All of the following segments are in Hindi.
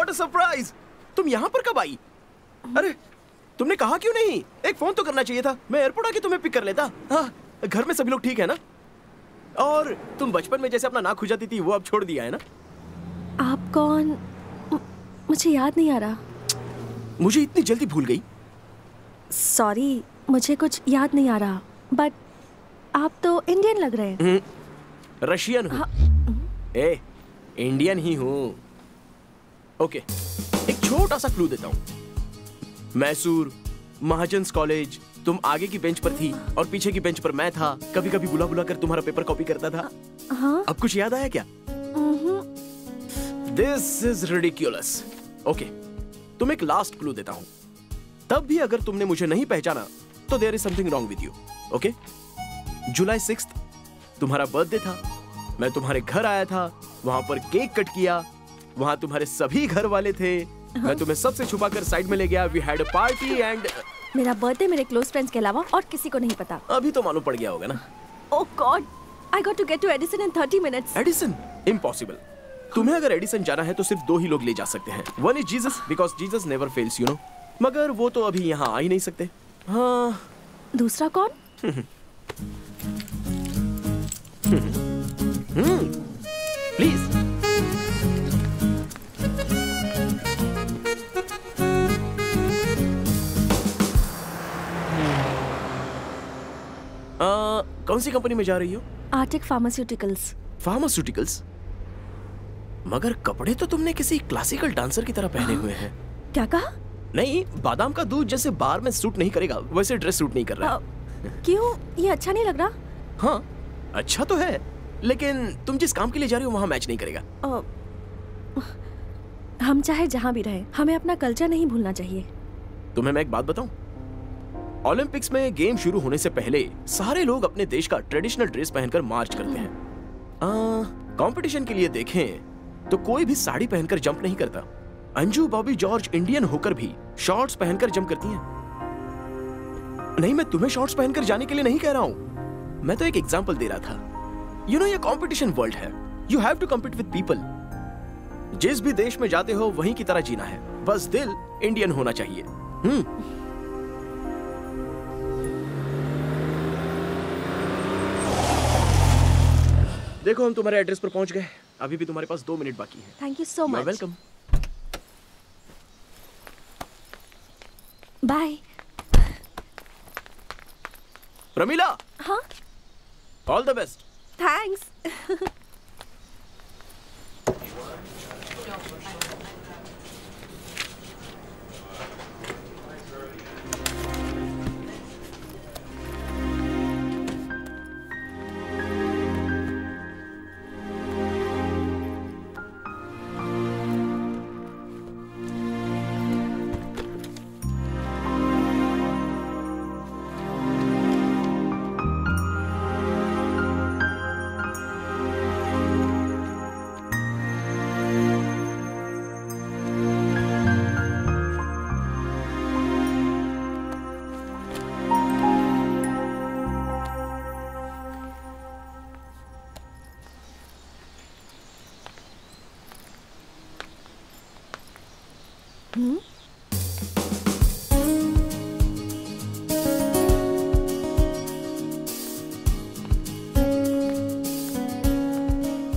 What a surprise! तुम यहाँ पर कब आई? अरे तुमने कहा क्यों नहीं? एक फोन तो करना चाहिए था, मैं एयरपोर्ट आके तुम्हें पिक कर लेता। हाँ, घर में सभी लोग ठीक है ना? और तुम बचपन में जैसे अपना नाक खुजाती थी वो अब छोड़ दिया है ना? आप कौन? मुझे याद नहीं आ रहा। मुझे इतनी जल्दी भूल गई? सॉरी, मुझे कुछ याद नहीं आ रहा, बट आप तो इंडियन लग रहे हैं। रशियन हूँ। ए, इंडियन ही हूँ। ओके, एक छोटा सा क्लू देता हूँ। मैसूर, महाजन्स कॉलेज, तुम आगे की बेंच पर थी और पीछे की बेंच पर मैं था। कभी कभी बुला बुला कर तुम्हारा पेपर कॉपी करता था। हाँ? अब कुछ याद आया क्या? This is ridiculous. ओके, तुम एक लास्ट क्लू देता हूँ। तब भी अगर तुमने मुझे नहीं पहचाना तो there is something wrong with you. Okay, जुलाई 6 तुम्हारा बर्थडे था। मैं तुम्हारे घर आया था, वहां पर केक कट किया, वहां तुम्हारे सभी घर वाले थे। मैं तुम्हें सबसे छुपाकर साइड में ले गया। We had a party and मेरा बर्थडे मेरे क्लोज फ्रेंड्स के अलावा और किसी को नहीं पता। अभी तो मालूम पड़ गया होगा ना? Oh God, I got to get to Edison in 30 minutes. Edison? Impossible. तुम्हें अगर एडिसन जाना है तो सिर्फ 2 ही लोग ले जा सकते हैं। One is Jesus, because Jesus never fails, you know. मगर वो तो अभी यहाँ आ ही नहीं सकते। हाँ। दूसरा कौन? प्लीज। कौन सी कंपनी में जा रही हो? Arctic pharmaceuticals. फार्मास्यूटिकल्स? मगर कपड़े तो तुमने किसी क्लासिकल डांसर की तरह पहने हुए हैं। क्या कहा? नहीं, बादाम का दूध जैसे बार में सूट नहीं करेगा वैसे ड्रेस सूट नहीं कर रहा। क्यों? ये अच्छा नहीं लग रहा? हाँ, अच्छा तो है, लेकिन तुम जिस काम के लिए जा रही हो वहाँ मैच नहीं करेगा। हम चाहे जहाँ भी रहे, हमें अपना कल्चर नहीं भूलना चाहिए। तुम्हें मैं एक बात बताऊं? ओलंपिक्स में गेम शुरू होने से पहले सारे लोग अपने देश का ट्रेडिशनल ड्रेस पहनकर मार्च करते हैं। कंपटीशन के लिए देखें तो कोई भी साड़ी पहनकर जंप नहीं करता। अंजू बॉबी जॉर्ज इंडियन होकर भी शॉर्ट्स पहनकर जंप करती हैं। नहीं, मैं तुम्हें शॉर्ट्स पहनकर जाने के लिए नहीं कह रहा हूं, मैं तो एक एग्जांपल दे रहा था। यू नो, ये कंपटीशन वर्ल्ड है। You have to compete with people. जिस भी देश में जाते हो वहीं की तरह जीना है, बस दिल इंडियन होना चाहिए। देखो, हम तुम्हारे एड्रेस पर पहुंच गए। अभी भी तुम्हारे पास 2 मिनट बाकी है। Thank you so much. Welcome. Bye. Pramila. हाँ? All the best. थैंक्स।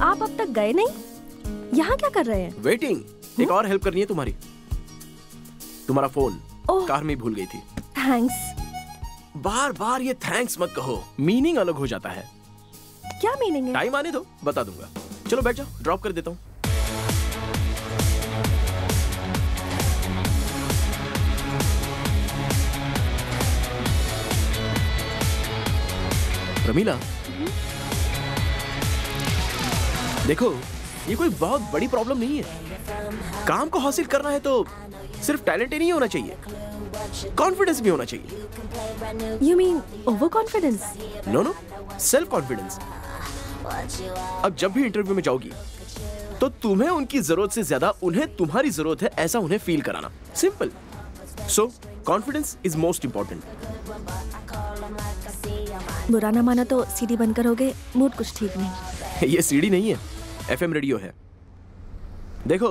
आप अब तक गए नहीं? यहाँ क्या कर रहे हैं? वेटिंग। एक और हेल्प करनी है तुम्हारी। तुम्हारा फोन कार में भूल गई थी। थैंक्स। बार बार ये थैंक्स मत कहो, मीनिंग अलग हो जाता है। क्या मीनिंग है? टाइम आने दो, बता दूंगा। चलो बैठ जाओ, ड्रॉप कर देता हूँ। प्रमीला, देखो, ये कोई बहुत बड़ी प्रॉब्लम नहीं है। काम को हासिल करना है तो सिर्फ टैलेंट ही नहीं होना चाहिए, कॉन्फिडेंस भी होना चाहिए। You mean over confidence? No no, self confidence. अब जब भी इंटरव्यू में जाओगी तो तुम्हें उनकी जरूरत से ज्यादा उन्हें तुम्हारी जरूरत है ऐसा उन्हें फील कराना। Simple. So confidence is most important. बुरा ना माना तो सीडी बनकर हो गए, मूड कुछ ठीक नहीं। ये सीडी नहीं है, FM रेडियो है। देखो,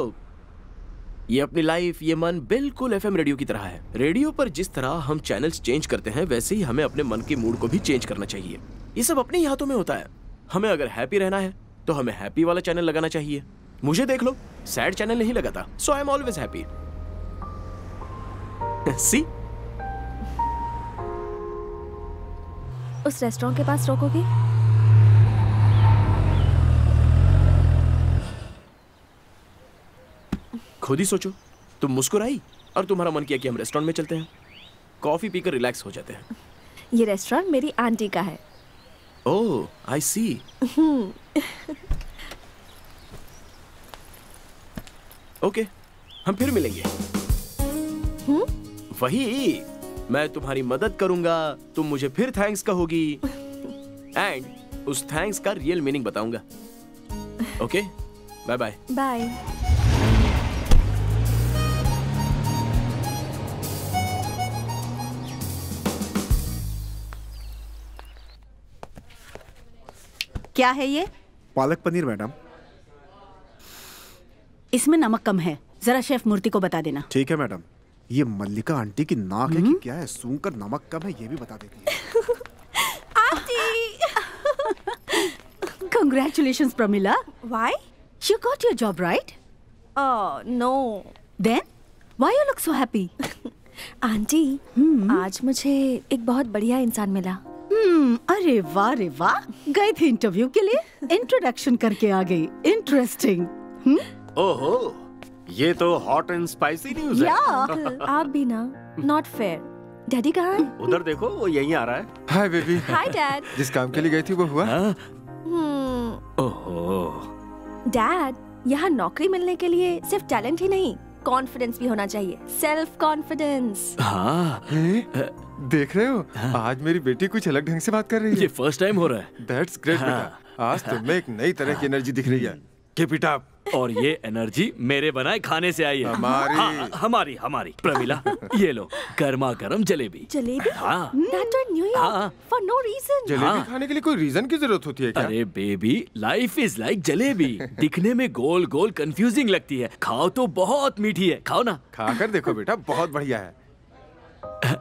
ये अपनी लाइफ, ये मन बिल्कुल एफएम रेडियो की तरह है। रेडियो पर जिस तरह हम चैनल्स चेंज करते हैं, वैसे ही हमें अपने मन के मूड को भी चेंज करना चाहिए। ये सब अपने ही हाथों में होता है। हमें अगर हैप्पी रहना है तो हमें हैप्पी वाला चैनल लगाना चाहिए। मुझे देख लो, सैड चैनल नहीं लगाता, सो आई एम ऑलवेज हैप्पी। सी, उस रेस्टोरेंट के पास रोकोगे? खुद ही सोचो, तुम मुस्कुराई और तुम्हारा मन किया कि हम रेस्टोरेंट में चलते हैं, कॉफी पीकर रिलैक्स हो जाते हैं। ये रेस्टोरेंट मेरी आंटी का है। ओह, आई सी। ओके, हम फिर मिलेंगे। वही, मैं तुम्हारी मदद करूंगा, तुम मुझे फिर थैंक्स कहोगी, एंड उस थैंक्स का रियल मीनिंग बताऊंगा। Okay, bye bye. बाय। क्या है ये? पालक पनीर मैडम। इसमें नमक कम है, जरा शेफ मूर्ति को बता देना। ठीक है मैडम। ये मल्लिका आंटी की नाक है कि क्या है? सूंघकर नमक कम है ये भी बता देती है। Aunty! Congratulations, Pramila. Why? You got your job, right? Oh no. Then why you look so happy? Aunty, आज मुझे एक बहुत बढ़िया इंसान मिला। अरे वाह रे वाह, गए थे इंटरव्यू के लिए, इंट्रोडक्शन करके आ गई। इंटरेस्टिंग। ओहो, ये तो हॉट एंड स्पाइसी न्यूज़ है। अंकल, आप भी ना, नॉट फेयर। डैडी कहाँ है? उधर देखो, वो यहीं आ रहा है। Hi baby. Hi dad. जिस काम के लिए गई थी वो हुआ? ओहो। डैड, यहाँ नौकरी मिलने के लिए सिर्फ टैलेंट ही नहीं, कॉन्फिडेंस भी होना चाहिए। Self confidence. हाँ, देख रहे हो, आज मेरी बेटी कुछ अलग ढंग से बात कर रही है। ये फर्स्ट टाइम हो रहा है। दैट्स ग्रेट बेटा। आज तुम्हें एक नई तरह की एनर्जी दिख रही है। Keep it up. और ये एनर्जी मेरे बनाए खाने से आई है। हमारी। हाँ, हमारी प्रमिला, ये लो गर्मा गर्म जलेबी। जलेबी? हाँ। That in New York हाँ। for no reason. जलेबी खाने के लिए कोई रीजन की जरूरत होती है क्या? अरे baby, life is like jalebi. दिखने में गोल गोल कंफ्यूजिंग लगती है, खाओ तो बहुत मीठी है। खाओ ना। खाकर देखो बेटा, बहुत बढ़िया है।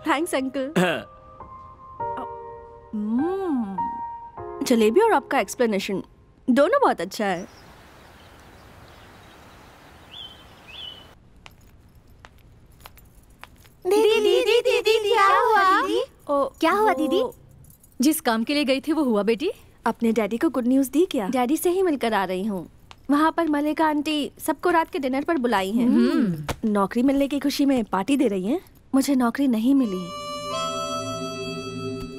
Thanks uncle. जलेबी और आपका एक्सप्लेनेशन दोनों बहुत अच्छा है। दीदी क्या हुआ? क्या हुआ दीदी? जिस काम के लिए गई थी वो हुआ बेटी? अपने डैडी को गुड न्यूज दी क्या? डैडी से ही मिलकर आ रही हूँ। वहाँ पर मलिका आंटी सबको रात के डिनर पर बुलाई हैं। नौकरी मिलने की खुशी में पार्टी दे रही हैं। मुझे नौकरी नहीं मिली।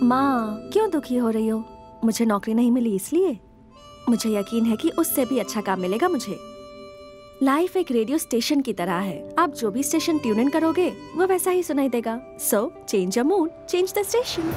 माँ, क्यों दुखी हो रही हो? मुझे नौकरी नहीं मिली इसलिए? मुझे यकीन है कि उससे भी अच्छा काम मिलेगा मुझे। लाइफ एक रेडियो स्टेशन की तरह है, आप जो भी स्टेशन ट्यून इन करोगे वो वैसा ही सुनाई देगा। So change your mood, change the station.